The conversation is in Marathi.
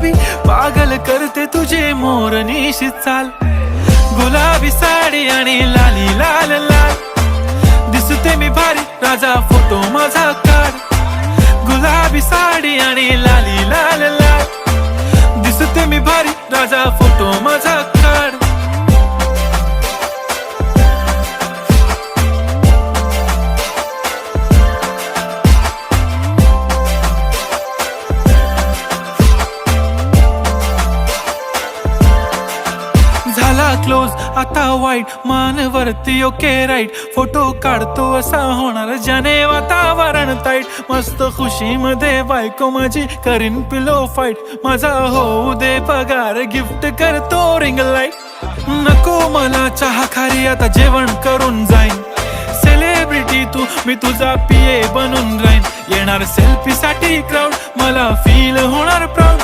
गुलाबी पागल करते तुझे मोरनीशी चाल. गुलाबी साडी आणि लाली लाल लाल दिसते मी भारी राजा फोटो माझा काढ. गुलाबी साडी आणि लाली लाल लाल दिसते मी भारी राजा फोटो माझा काढ. झाला क्लोज आता वाईट मानवरती ओके राईट. फोटो काढतो असा होणार ज्याने वातावरण ताईट. मस्त खुशी मध्ये बायको माझी करीन पिलो फाईट. माझा होऊ दे पगार गिफ्ट करतो रिंग लाईट. नको मला चहा खारी आता जेवण करून जाईन. सेलिब्रिटी तू मी तुझा पिये बनून राहीन. येणार सेल्फी साठी क्राऊड मला फील होणार प्राऊड.